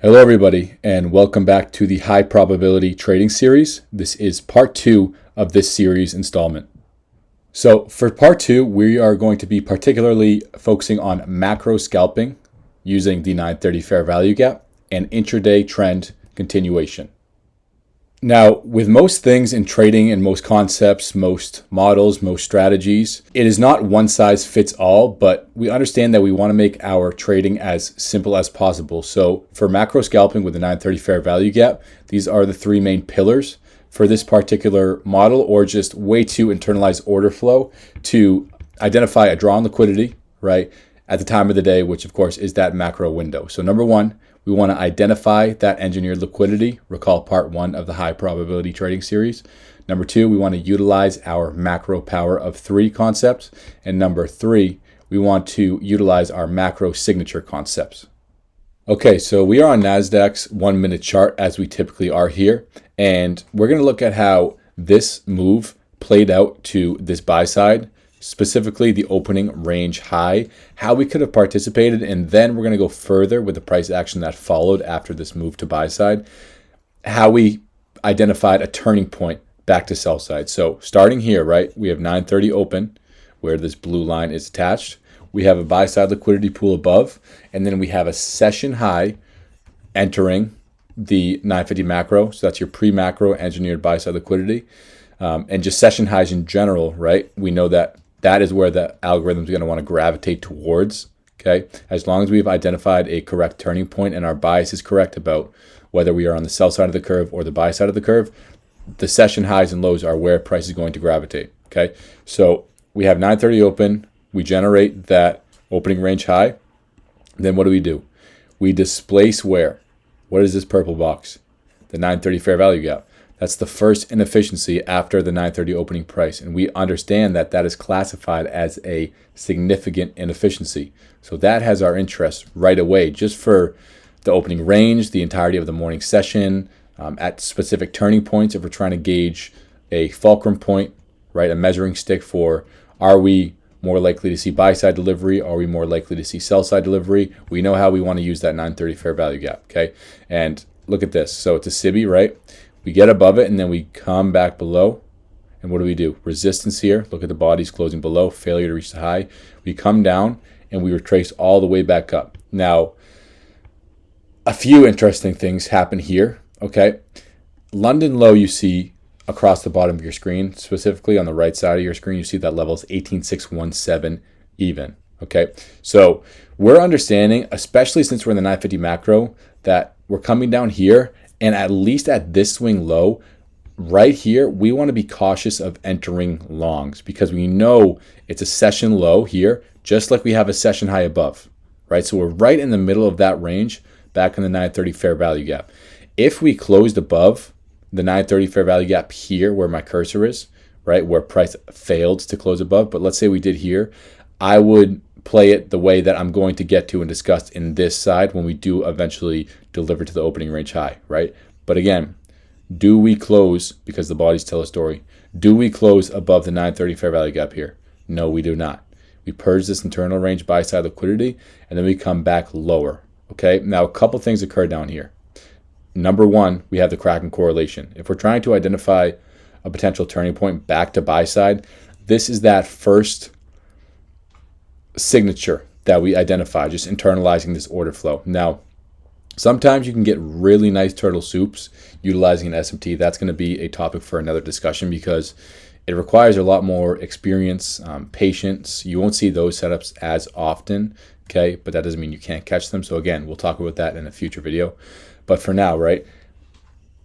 Hello everybody, and welcome back to the high probability trading series. This is part 2 of this series installment. So for part 2, we are going to be particularly focusing on macro scalping using the 930 fair value gap and intraday trend continuation. Now, with most things in trading and most concepts, most models, most strategies, it is not one size fits all, but we understand that we want to make our trading as simple as possible. So for macro scalping with the 930 fair value gap, these are the three main pillars for this particular model, or just way to internalize order flow to identify a draw on liquidity, right, at the time of the day, which of course is that macro window. So number one, we want to identify that engineered liquidity. Recall part 1 of the high probability trading series. Number 2, we want to utilize our macro power of 3 concepts. And number 3, we want to utilize our macro signature concepts. Okay, so we are on NASDAQ's 1-minute chart as we typically are here. And we're going to look at how this move played out to this buy side, specifically the opening range high, how we could have participated, and then we're going to go further with the price action that followed after this move to buy side, how we identified a turning point back to sell side. So starting here, right, we have 930 open where this blue line is attached. We have a buy side liquidity pool above, and then we have a session high entering the 950 macro. So that's your pre-macro engineered buy side liquidity. And just session highs in general, right? We know that that is where the algorithm is going to want to gravitate towards, okay? As long as we've identified a correct turning point and our bias is correct about whether we are on the sell side of the curve or the buy side of the curve, the session highs and lows are where price is going to gravitate, okay? So we have 930 open. We generate that opening range high. Then what do? We displace where? What is this purple box? The 930 fair value gap. That's the first inefficiency after the 930 opening price. And we understand that that is classified as a significant inefficiency. So that has our interest right away, just for the opening range, the entirety of the morning session, at specific turning points if we're trying to gauge a fulcrum point, right? A measuring stick for, are we more likely to see buy side delivery? Are we more likely to see sell side delivery? We know how we want to use that 930 fair value gap, okay? And look at this. So it's a SIBI, right? We get above it and then we come back below. And what do? Resistance here. Look at the bodies closing below, failure to reach the high. We come down and we retrace all the way back up. Now, a few interesting things happen here, okay? London low you see across the bottom of your screen, specifically on the right side of your screen, you see that level is 18,617 even, okay? So we're understanding, especially since we're in the 950 macro, that we're coming down here. And at least at this swing low, right here, we want to be cautious of entering longs because we know it's a session low here, just like we have a session high above, right? So we're right in the middle of that range back in the 930 fair value gap. If we closed above the 930 fair value gap here where my cursor is, right, where price failed to close above, but let's say we did here, I would play it the way that I'm going to get to and discuss in this side when we do eventually deliver to the opening range high, right? But again, do we close, because the bodies tell a story, do we close above the 930 fair value gap here? No, we do not. We purge this internal range buy side liquidity, and then we come back lower, okay? Now, a couple things occur down here. Number one, we have the cracking correlation. If we're trying to identify a potential turning point back to buy side, this is that first signature that we identify, just internalizing this order flow. Now, sometimes you can get really nice turtle soups utilizing an SMT. That's going to be a topic for another discussion because it requires a lot more experience, patience. You won't see those setups as often, okay? But that doesn't mean you can't catch them. So again, we'll talk about that in a future video. But for now, right,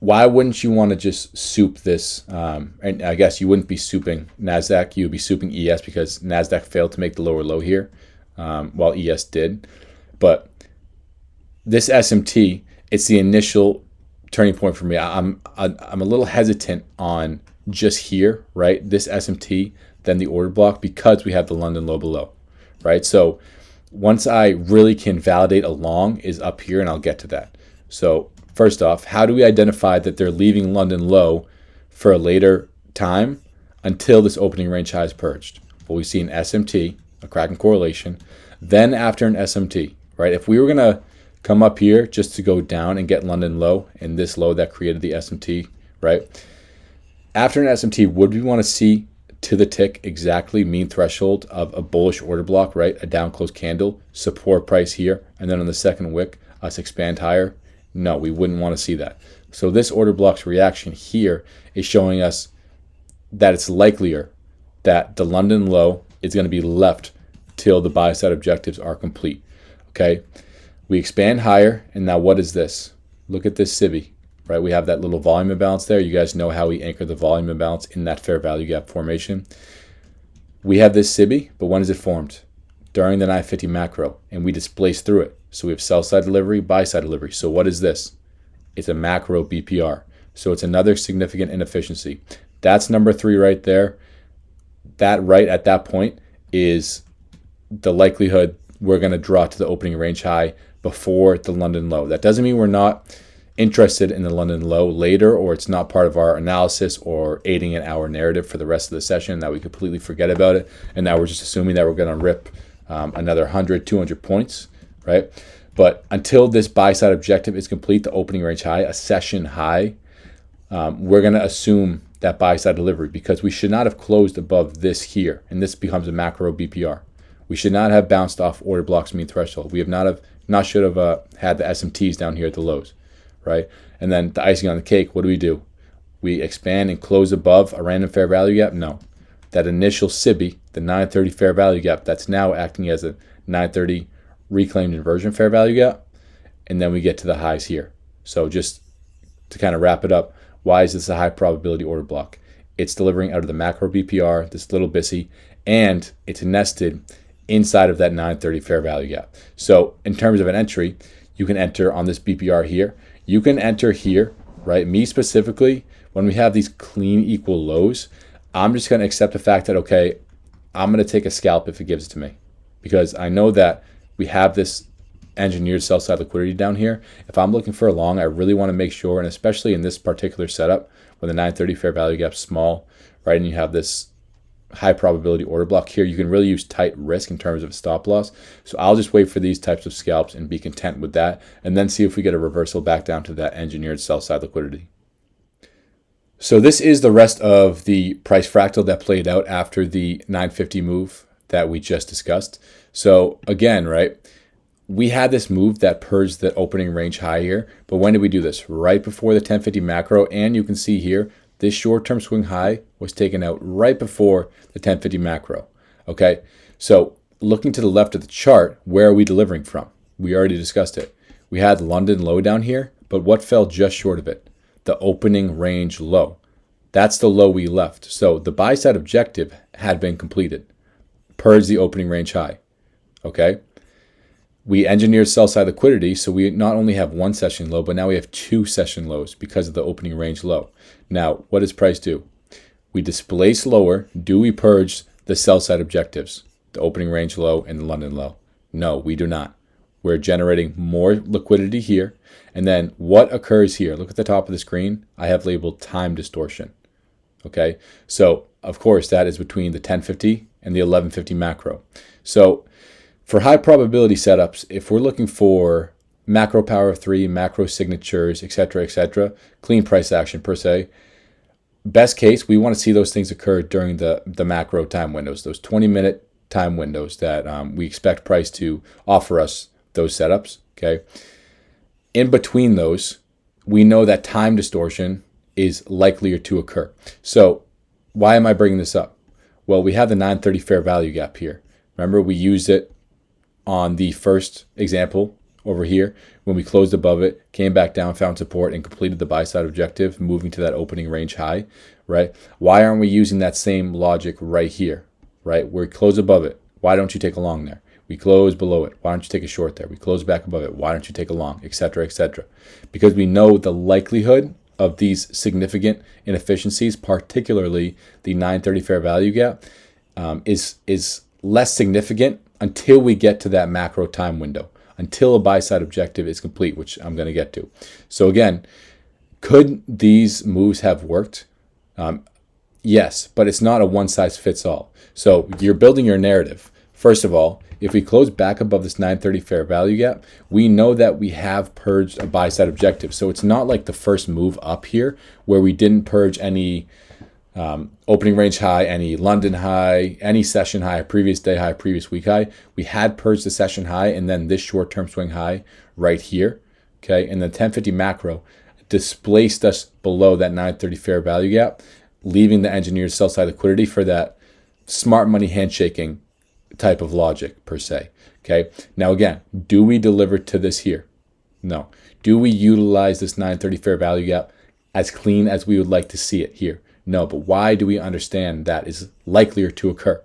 why wouldn't you want to just soup this? And I guess you wouldn't be souping NASDAQ. You would be souping ES because NASDAQ failed to make the lower low here while ES did. But this SMT, it's the initial turning point for me. I'm a little hesitant on just here, right? This SMT, then the order block, because we have the London low below, right? So once I really can validate a long is up here, and I'll get to that. So first off, how do we identify that they're leaving London low for a later time until this opening range high is purged? Well, we see an SMT, a cracking correlation. Then after an SMT, right? If we were going to come up here just to go down and get London low and this low that created the SMT, right? After an SMT, would we want to see to the tick exactly mean threshold of a bullish order block, right? A down close candle, support price here, and then on the second wick, us expand higher? No, we wouldn't want to see that. So this order block's reaction here is showing us that it's likelier that the London low is going to be left till the buy side objectives are complete. Okay, we expand higher, and now what is this? Look at this SIBI, right? We have that little volume imbalance there. You guys know how we anchor the volume imbalance in that fair value gap formation. We have this SIBI, but when is it formed? During the 950 macro, and we displace through it. So we have sell side delivery, buy side delivery. So what is this? It's a macro BPR. So it's another significant inefficiency. That's number 3 right there. That right at that point is the likelihood we're going to draw to the opening range high before the London low. That doesn't mean we're not interested in the London low later, or it's not part of our analysis or aiding in our narrative for the rest of the session, that we completely forget about it. And now we're just assuming that we're going to rip another 100, 200 points, right? But until this buy side objective is complete, the opening range high, a session high, we're going to assume that buy side delivery, because we should not have closed above this here, and this becomes a macro BPR. We should not have bounced off order blocks mean threshold. We should have had the SMTs down here at the lows, right? And then the icing on the cake, what do? We expand and close above a random fair value gap? No. That initial SIBI, the 930 fair value gap, that's now acting as a 930 reclaimed inversion fair value gap, and then we get to the highs here. So just to kind of wrap it up, why is this a high probability order block? It's delivering out of the macro BPR, this little BISI, and it's nested inside of that 930 fair value gap. So in terms of an entry, you can enter on this BPR here. You can enter here, right? Me specifically, when we have these clean equal lows, I'm just going to accept the fact that, okay, I'm going to take a scalp if it gives it to me, because I know that we have this engineered sell side liquidity down here. If I'm looking for a long, I really want to make sure, and especially in this particular setup when the 930 fair value gap's small, right, and you have this high probability order block here, you can really use tight risk in terms of a stop loss. So I'll just wait for these types of scalps and be content with that, and then see if we get a reversal back down to that engineered sell side liquidity. So this is the rest of the price fractal that played out after the 950 move that we just discussed. So again, right, we had this move that purged the opening range high here, but when did we do this? Right before the 1050 macro, and you can see here, this short-term swing high was taken out right before the 1050 macro, okay? So looking to the left of the chart, where are we delivering from? We already discussed it. We had London low down here, but what fell just short of it? The opening range low. That's the low we left. So the buy side objective had been completed. Purge the opening range high, okay? We engineered sell side liquidity, so we not only have one session low, but now we have 2 session lows because of the opening range low. Now, what does price do? We displace lower. Do we purge the sell side objectives, the opening range low and the London low? No, we do not. We're generating more liquidity here. And then what occurs here? Look at the top of the screen. I have labeled time distortion. Okay, so of course that is between the 1050 and the 1150 macro. So for high probability setups, if we're looking for macro power of 3, macro signatures, etc., clean price action per se, best case, we want to see those things occur during the macro time windows, those 20-minute time windows that we expect price to offer us those setups, okay? In between those, we know that time distortion is likelier to occur. So why am I bringing this up? Well, we have the 930 fair value gap here. Remember, we used it on the first example over here when we closed above it, came back down, found support, and completed the buy side objective, moving to that opening range high, right? Why aren't we using that same logic right here, right? We close above it. Why don't you take a long there? We close below it. Why don't you take a short there? We close back above it. Why don't you take a long, etc., etc.? Because we know the likelihood of these significant inefficiencies, particularly the 930 fair value gap, is less significant until we get to that macro time window, until a buy side objective is complete, which I'm going to get to. So again, could these moves have worked? Yes, but it's not a one size fits all. So you're building your narrative. First of all, if we close back above this 930 fair value gap, we know that we have purged a buy side objective. So it's not like the first move up here where we didn't purge any opening range high, any London high, any session high, previous day high, previous week high. We had purged the session high and then this short-term swing high right here. Okay, and the 1050 macro displaced us below that 930 fair value gap, leaving the engineered sell side liquidity for that smart money handshaking type of logic per se. Okay, now again, do we deliver to this here? No. Do we utilize this 930 fair value gap as clean as we would like to see it here? No. But why do we understand that is likelier to occur?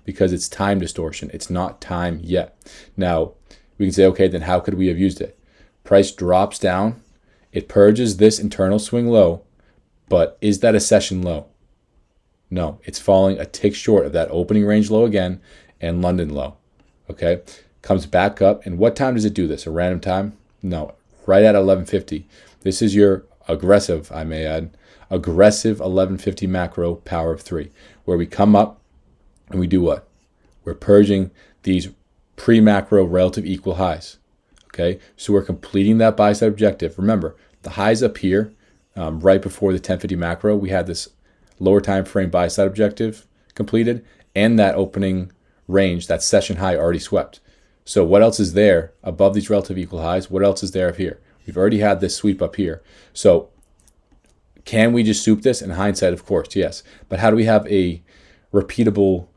Because it's time distortion. It's not time yet. Now we can say, okay, then how could we have used it? Price drops down, it purges this internal swing low, but is that a session low? No, it's falling a tick short of that opening range low again and London low. Okay, comes back up, and what time does it do this? A random time? No, right at 1150. This is your aggressive, I may add, aggressive 1150 macro power of 3, where we come up and we do what? We're purging these pre-macro relative equal highs. Okay, so we're completing that buy side objective. Remember, the highs up here, right before the 1050 macro, we had this lower time frame buy side objective completed, and that opening range, that session high already swept. So what else is there above these relative equal highs? What else is there up here? We've already had this sweep up here. So can we just soup this? In hindsight, of course, yes. But how do we have a repeatable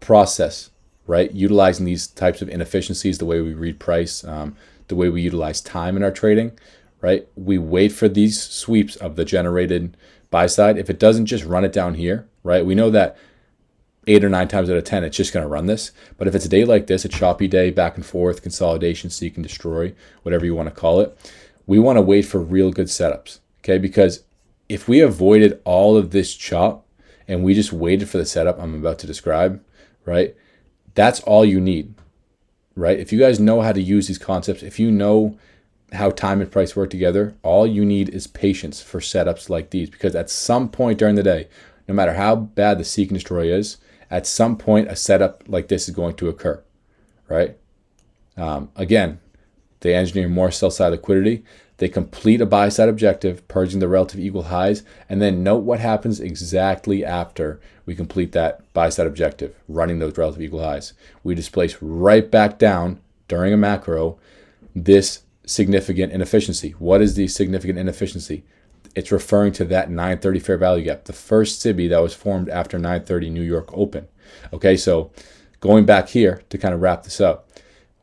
process, right? Utilizing these types of inefficiencies, the way we read price, the way we utilize time in our trading, right? We wait for these sweeps of the generated buy side. If it doesn't just run it down here, right? We know that 8 or 9 times out of 10, it's just going to run this. But if it's a day like this, a choppy day, back and forth, consolidation, seek and destroy, whatever you want to call it, we want to wait for real good setups, okay? Because if we avoided all of this chop and we just waited for the setup I'm about to describe, right? That's all you need, right? If you guys know how to use these concepts, if you know how time and price work together, all you need is patience for setups like these. Because at some point during the day, no matter how bad the seek and destroy is, at some point a setup like this is going to occur, right? Again, they engineer more sell side liquidity. They complete a buy side objective, purging the relative equal highs, and then note what happens exactly after we complete that buy side objective, running those relative equal highs. We displace right back down during a macro this significant inefficiency. What is the significant inefficiency? It's referring to that 930 fair value gap, the first SIBI that was formed after 930 New York Open. Okay, so going back here to kind of wrap this up,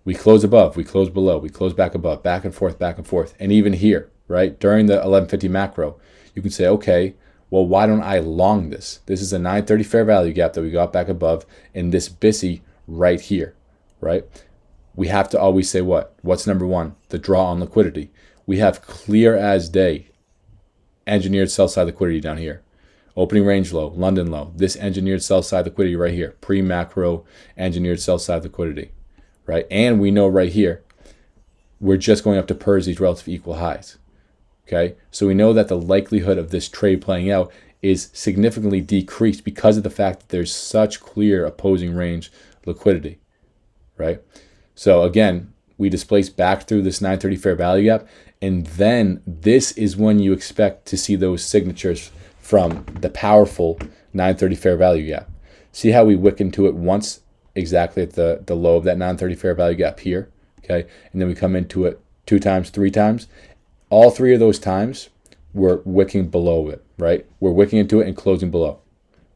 we close above, we close below, we close back above, back and forth, back and forth. And even here, right, during the 1150 macro, you can say, okay, well, why don't I long this? This is a 930 fair value gap that we got back above in this BISI right here, right? We have to always say what? What's number one? The draw on liquidity. We have clear as day engineered sell side liquidity down here. Opening range low, London low. This engineered sell side liquidity right here. Pre-macro engineered sell side liquidity, right? And we know right here, we're just going up to purge these relative equal highs, okay? So we know that the likelihood of this trade playing out is significantly decreased because of the fact that there's such clear opposing range liquidity, right? So again, we displace back through this 930 fair value gap, and then this is when you expect to see those signatures from the powerful 930 fair value gap. See how we wick into it once exactly at the low of that 930 fair value gap here, okay? And then we come into it 2 times, 3 times. All 3 of those times, we're wicking below it, right? We're wicking into it and closing below,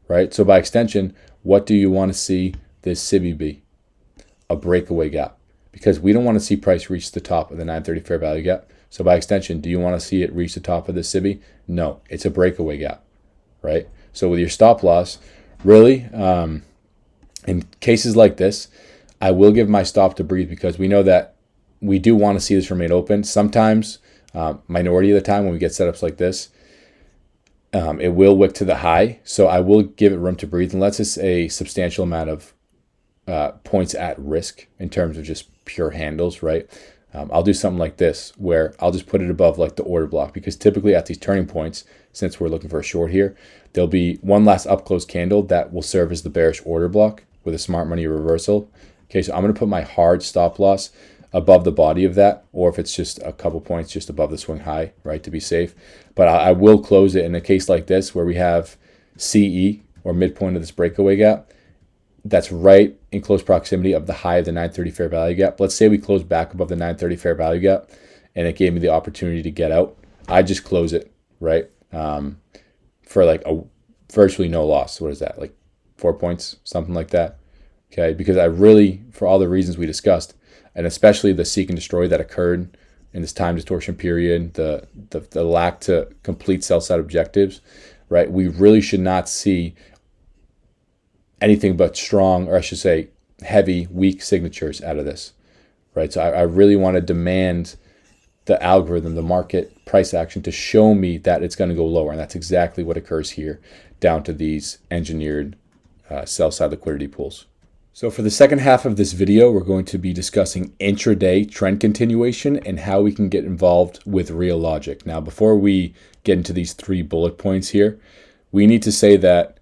right? So by extension, what do you want to see this SIBI be? A breakaway gap, because we don't want to see price reach the top of the 930 fair value gap. So by extension, do you want to see it reach the top of the SIBI? No, it's a breakaway gap, right? So with your stop loss, really, in cases like this, I will give my stop to breathe, because we know that we do want to see this remain open. Sometimes, minority of the time when we get setups like this, it will wick to the high. So I will give it room to breathe, unless it's a substantial amount of points at risk in terms of just pure handles, right? I'll do something like this where I'll just put it above like the order block, because typically at these turning points, since we're looking for a short here, there'll be one last up close candle that will serve as the bearish order block, with a smart money reversal. Okay, so I'm going to put my hard stop loss above the body of that, or if it's just a couple points just above the swing high, right, to be safe. But I will close it in a case like this where we have CE, or midpoint of this breakaway gap, that's right in close proximity of the high of the 930 fair value gap. Let's say we close back above the 930 fair value gap and it gave me the opportunity to get out. I just close it, right? For like a virtually no loss. What is that? Like 4 points, something like that. Okay, because I really, for all the reasons we discussed, and especially the seek and destroy that occurred in this time distortion period, the lack to complete sell side objectives, right? We really should not see anything but strong, or I should say heavy, weak signatures out of this, right? So I really want to demand the algorithm, the market price action to show me that it's going to go lower. And that's exactly what occurs here down to these engineered sell side liquidity pools. So for the second half of this video, we're going to be discussing intraday trend continuation and how we can get involved with real logic. Now, before we get into these 3 bullet points here, we need to say that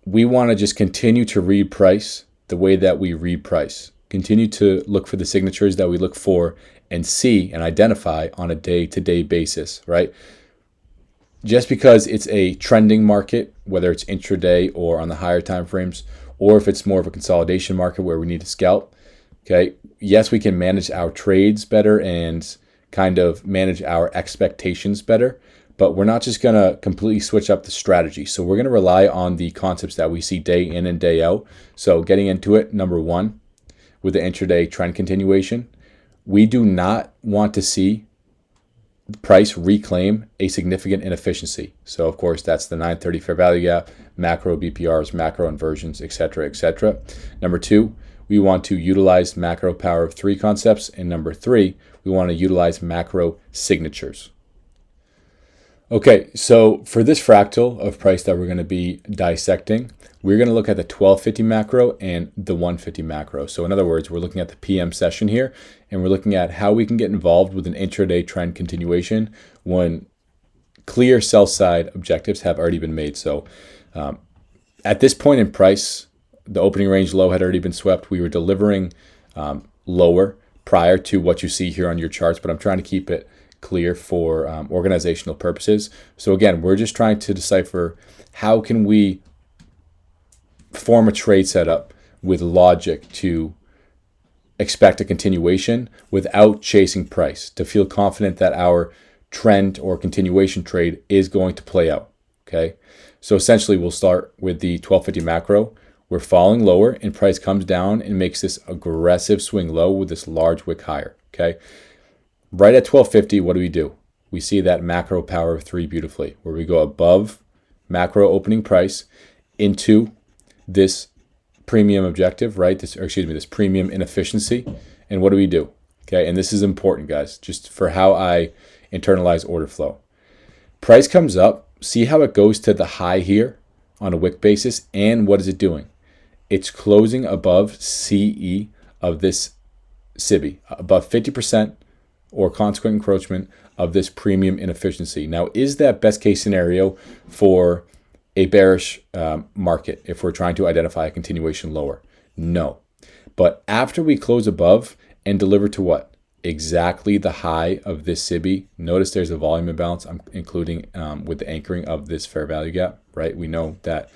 we want to just continue to read price the way that we read price. Continue to look for the signatures that we look for and see and identify on a day-to-day basis, right? Just because it's a trending market, whether it's intraday or on the higher time frames, or if it's more of a consolidation market where we need to scalp, okay? Yes, we can manage our trades better and kind of manage our expectations better, but we're not just gonna completely switch up the strategy. So we're gonna rely on the concepts that we see day in and day out. So getting into it, number 1, with the intraday trend continuation, we do not want to see the price reclaim a significant inefficiency. So of course, that's the 930 fair value gap, macro BPRs, macro inversions, etc., etc. Number 2, we want to utilize macro power of 3 concepts. And number 3, we want to utilize macro signatures. Okay, so for this fractal of price that we're going to be dissecting, we're going to look at the 1250 macro and the 150 macro. So in other words, we're looking at the PM session here, and we're looking at how we can get involved with an intraday trend continuation when clear sell side objectives have already been made. So at this point in price, the opening range low had already been swept. We were delivering lower prior to what you see here on your charts, but I'm trying to keep it clear for organizational purposes. So again, we're just trying to decipher how can we form a trade setup with logic to expect a continuation without chasing price, to feel confident that our trend or continuation trade is going to play out. Okay, so essentially we'll start with the 1250 macro. We're falling lower and price comes down and makes this aggressive swing low with this large wick higher. Okay, right at 1250, what do? We see that macro power of 3 beautifully, where we go above macro opening price into this premium objective, right? This premium inefficiency. And what do? Okay, and this is important, guys, just for how I internalize order flow. Price comes up, see how it goes to the high here on a wick basis, and what is it doing? It's closing above CE of this SIBI, above 50% or consequent encroachment of this premium inefficiency. Now, is that best case scenario for a bearish market if we're trying to identify a continuation lower? No. But after we close above and deliver to what? Exactly the high of this SIBI. Notice there's a volume imbalance I'm including with the anchoring of this fair value gap, right? We know that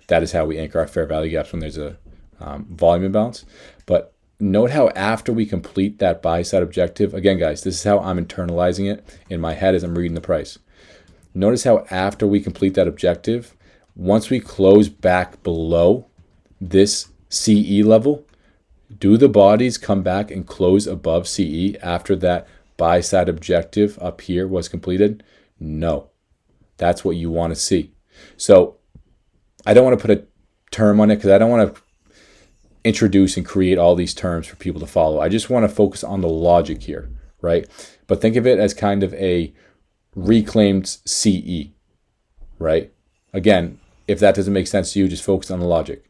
that is how we anchor our fair value gaps when there's a volume imbalance. But note how after we complete that buy side objective, again, guys, this is how I'm internalizing it in my head as I'm reading the price. Notice how after we complete that objective, once we close back below this CE level, do the bodies come back and close above CE after that buy side objective up here was completed? No. That's what you want to see. So I don't want to put a term on it because I don't want to introduce and create all these terms for people to follow. I just want to focus on the logic here, right? But think of it as kind of a reclaimed CE, right? Again, if that doesn't make sense to you, just focus on the logic.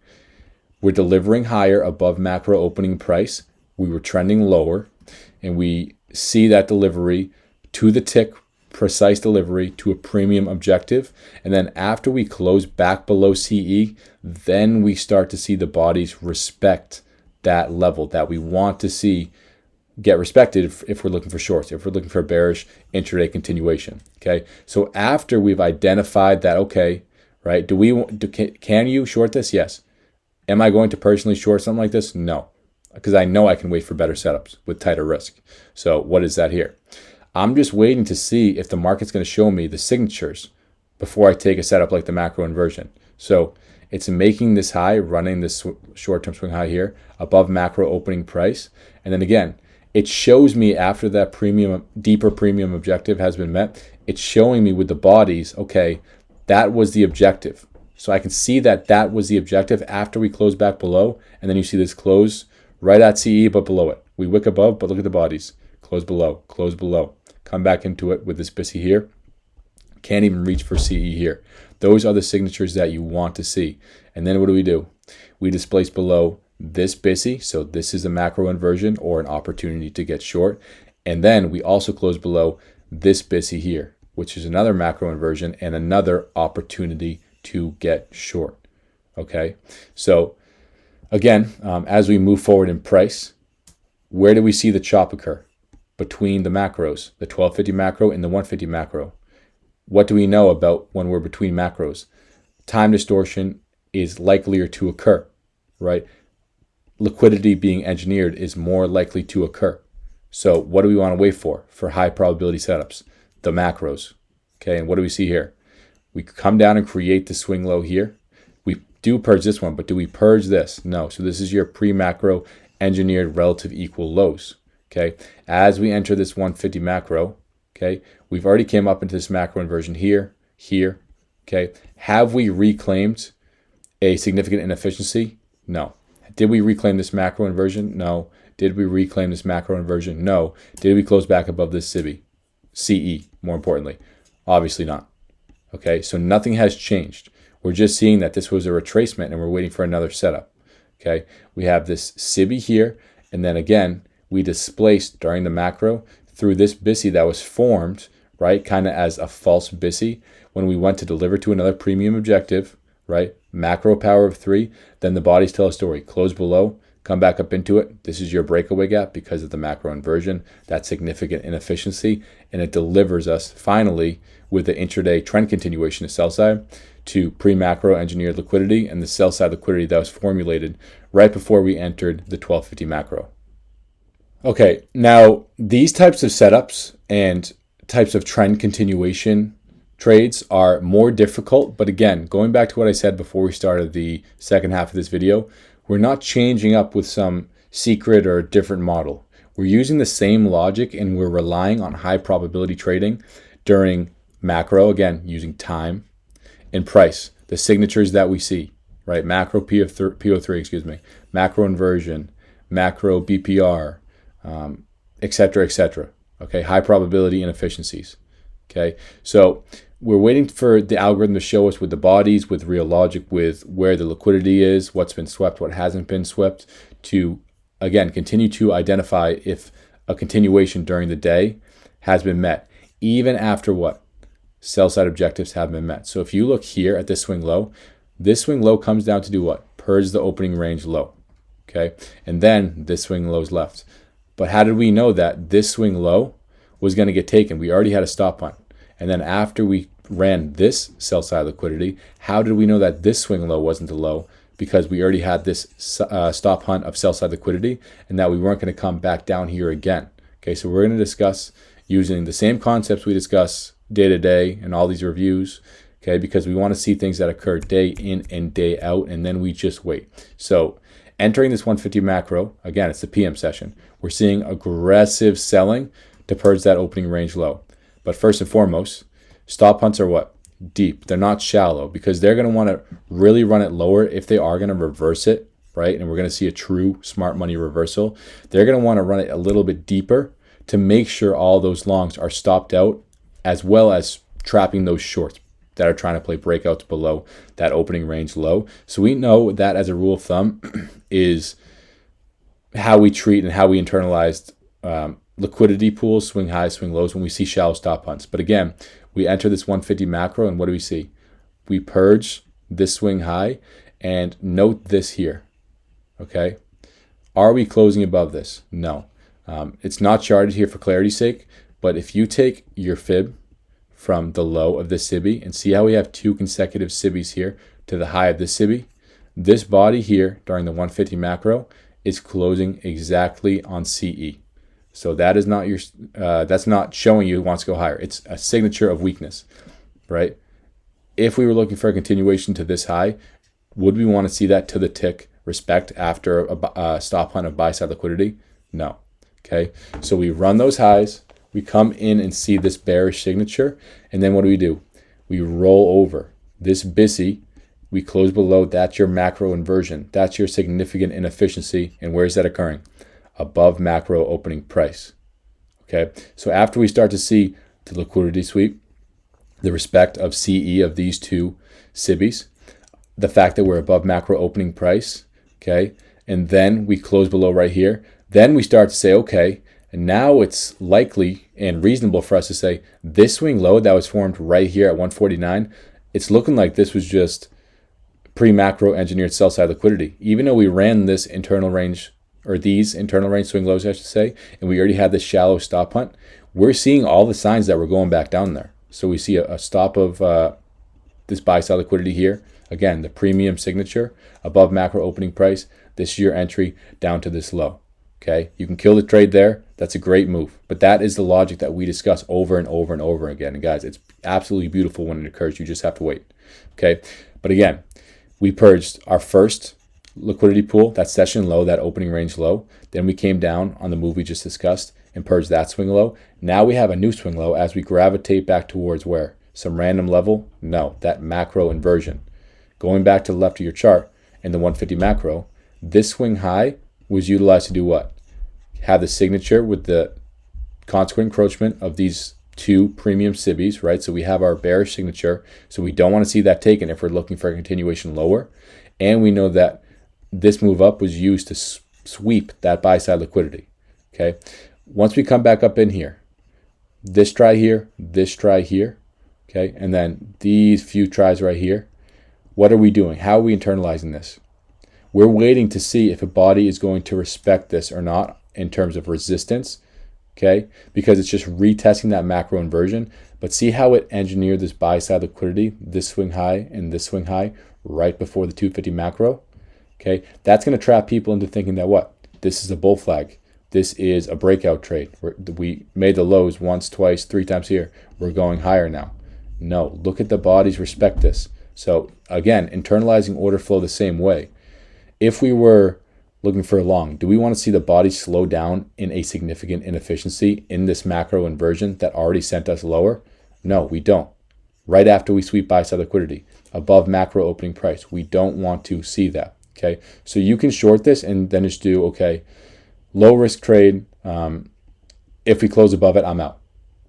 We're delivering higher above macro opening price. We were trending lower, and we see that delivery to the tick precise delivery to a premium objective. And then after we close back below CE, then we start to see the bodies respect that level that we want to see get respected if we're looking for shorts, if we're looking for a bearish intraday continuation. Okay, so after we've identified that, okay, right, can you short this? Yes. Am I going to personally short something like this? No, because I know I can wait for better setups with tighter risk. So what is that here? I'm just waiting to see if the market's going to show me the signatures before I take a setup like the macro inversion. So it's making this high, running this short-term swing high here above macro opening price. And then again, it shows me after that deeper premium objective has been met, it's showing me with the bodies, okay, that was the objective. So I can see that was the objective after we close back below. And then you see this close right at CE, but below it. We wick above, but look at the bodies. Close below, come back into it with this BISI here. Can't even reach for CE here. Those are the signatures that you want to see. And then what do? We displace below this BISI. So this is a macro inversion or an opportunity to get short. And then we also close below this BISI here, which is another macro inversion and another opportunity to get short. Okay. So again, as we move forward in price, where do we see the chop occur? Between the macros, the 1250 macro and the 150 macro. What do we know about when we're between macros? Time distortion is likelier to occur, right? Liquidity being engineered is more likely to occur. So what do we want to wait for high probability setups? The macros. Okay, and what do we see here? We come down and create the swing low here. We do purge this one, but do we purge this? No. So this is your pre-macro engineered relative equal lows. Okay, as we enter this 150 macro, okay, we've already came up into this macro inversion here. Okay, have we reclaimed a significant inefficiency? No. Did we reclaim this macro inversion? No. Did we reclaim this macro inversion? No. Did we close back above this CE, more importantly? Obviously not. Okay, so nothing has changed. We're just seeing that this was a retracement and we're waiting for another setup. Okay, we have this CIBI here, and then again, we displaced during the macro through this BISI that was formed, right, kind of as a false BISI when we went to deliver to another premium objective, right, macro power of 3, then the bodies tell a story. Close below, come back up into it. This is your breakaway gap because of the macro inversion, that significant inefficiency, and it delivers us finally with the intraday trend continuation to sell side to pre-macro engineered liquidity and the sell side liquidity that was formulated right before we entered the 1250 macro. Okay, now these types of setups and types of trend continuation trades are more difficult, but again, going back to what I said before we started the second half of this video, we're not changing up with some secret or different model. We're using the same logic and we're relying on high probability trading during macro, again, using time and price, the signatures that we see, right? Macro PO3, macro inversion, macro BPR, etc. Okay, high probability inefficiencies. Okay, so we're waiting for the algorithm to show us with the bodies, with real logic, with where the liquidity is, what's been swept, what hasn't been swept, to again continue to identify if a continuation during the day has been met, even after what? Sell side objectives have been met. So if you look here at this swing low comes down to do what? Purge the opening range low. Okay, and then this swing low is left. But how did we know that this swing low was going to get taken? We already had a stop hunt. And then after we ran this sell side liquidity, how did we know that this swing low wasn't the low? Because we already had this stop hunt of sell side liquidity and that we weren't going to come back down here again. Okay, so we're going to discuss using the same concepts we discuss day to day in all these reviews, okay, because we want to see things that occur day in and day out, and then we just wait. So entering this 150 macro, again, it's the PM session. We're seeing aggressive selling to purge that opening range low. But first and foremost, stop hunts are what? Deep. They're not shallow because they're going to want to really run it lower if they are going to reverse it, right? And we're going to see a true smart money reversal. They're going to want to run it a little bit deeper to make sure all those longs are stopped out, as well as trapping those shorts that are trying to play breakouts below that opening range low. So we know that as a rule of thumb is how we treat and how we internalized liquidity pools, swing highs, swing lows when we see shallow stop hunts. But again, we enter this 150 macro, and what do we see? We purge this swing high, and note this here, okay? Are we closing above this? No. It's not charted here for clarity's sake, but if you take your fib from the low of this SIBI and see how we have 2 consecutive SIBIs here to the high of this SIBI, this body here during the 150 macro is closing exactly on CE. So that is not your, that's not showing you who wants to go higher. It's a signature of weakness, right? If we were looking for a continuation to this high, would we want to see that to the tick respect after a stop hunt of buy side liquidity? No. Okay. So we run those highs, we come in and see this bearish signature, and then what do? We roll over this BISI. We close below. That's your macro inversion. That's your significant inefficiency. And where is that occurring? Above macro opening price. Okay. So after we start to see the liquidity sweep, the respect of CE of these 2 SIBIs, the fact that we're above macro opening price, okay, and then we close below right here, then we start to say, okay, and now it's likely and reasonable for us to say this swing low that was formed right here at 149, it's looking like this was just pre-macro engineered sell side liquidity. Even though we ran this internal range, or these internal range swing lows, I should say, and we already had this shallow stop hunt, we're seeing all the signs that we're going back down there. So we see a stop of this buy side liquidity here. Again, the premium signature above macro opening price. This is your entry down to this low. Okay, you can kill the trade there. That's a great move. But that is the logic that we discuss over and over and over again. And guys, it's absolutely beautiful when it occurs. You just have to wait. Okay, but again, we purged our first liquidity pool, that session low, that opening range low. Then we came down on the move we just discussed and purged that swing low. Now we have a new swing low as we gravitate back towards where? Some random level? No, that macro inversion. Going back to the left of your chart in the 150 macro, this swing high was utilized to do what? Have the signature with the consequent encroachment of these 2 premium SIBIs, right? So we have our bearish signature. So we don't want to see that taken if we're looking for a continuation lower. And we know that this move up was used to sweep that buy side liquidity. Okay. Once we come back up in here, this try here, okay, and then these few tries right here, what are we doing? How are we internalizing this? We're waiting to see if a body is going to respect this or not in terms of resistance, okay, because it's just retesting that macro inversion. But see how it engineered this buy side liquidity, this swing high and this swing high right before the 250 macro, okay? That's going to trap people into thinking that what? This is a bull flag. This is a breakout trade. We made the lows once, twice, 3 times here. We're going higher now. No, look at the bodies, respect this. So again, internalizing order flow the same way. If we were looking for a long, do we want to see the body slow down in a significant inefficiency in this macro inversion that already sent us lower? No, we don't. Right after we sweep buy side liquidity, above macro opening price, we don't want to see that, okay? So you can short this and then just do, okay, low risk trade. If we close above it, I'm out.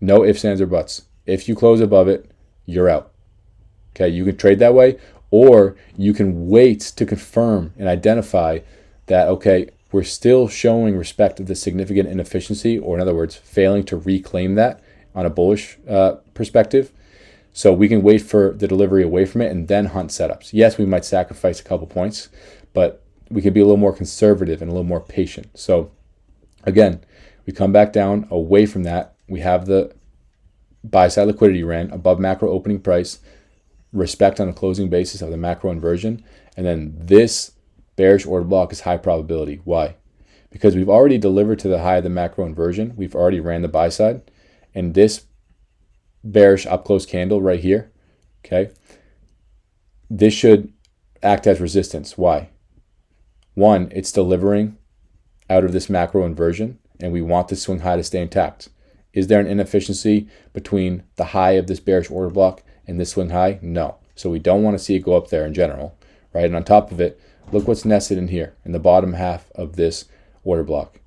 No ifs, ands, or buts. If you close above it, you're out. Okay, you can trade that way, or you can wait to confirm and identify that, okay, we're still showing respect of the significant inefficiency, or in other words, failing to reclaim that on a bullish perspective. So we can wait for the delivery away from it and then hunt setups. Yes, we might sacrifice a couple points, but we can be a little more conservative and a little more patient. So again, we come back down away from that. We have the buy side liquidity ran above macro opening price, respect on a closing basis of the macro inversion. And then this bearish order block is high probability. Why? Because we've already delivered to the high of the macro inversion. We've already ran the buy side. And this bearish up close candle right here, okay, this should act as resistance. Why? One, it's delivering out of this macro inversion, and we want this swing high to stay intact. Is there an inefficiency between the high of this bearish order block and this swing high? No. So we don't want to see it go up there in general, right? And on top of it, look what's nested in here in the bottom half of this order block,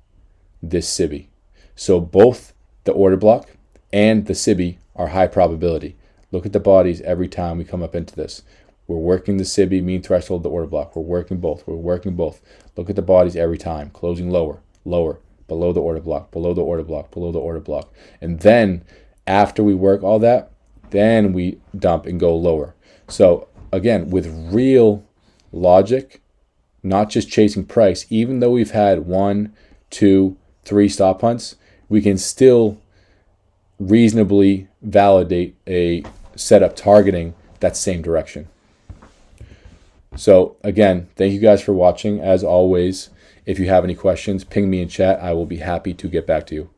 this SIBI. So both the order block and the SIBI are high probability. Look at the bodies every time we come up into this. We're working the SIBI, mean threshold, the order block. We're working both. Look at the bodies every time, closing lower, lower, below the order block, below the order block, below the order block. And then after we work all that, then we dump and go lower. So again, with real logic, not just chasing price, even though we've had 1, 2, 3 stop hunts, we can still reasonably validate a setup targeting that same direction. So again, thank you guys for watching. As always, if you have any questions, ping me in chat. I will be happy to get back to you.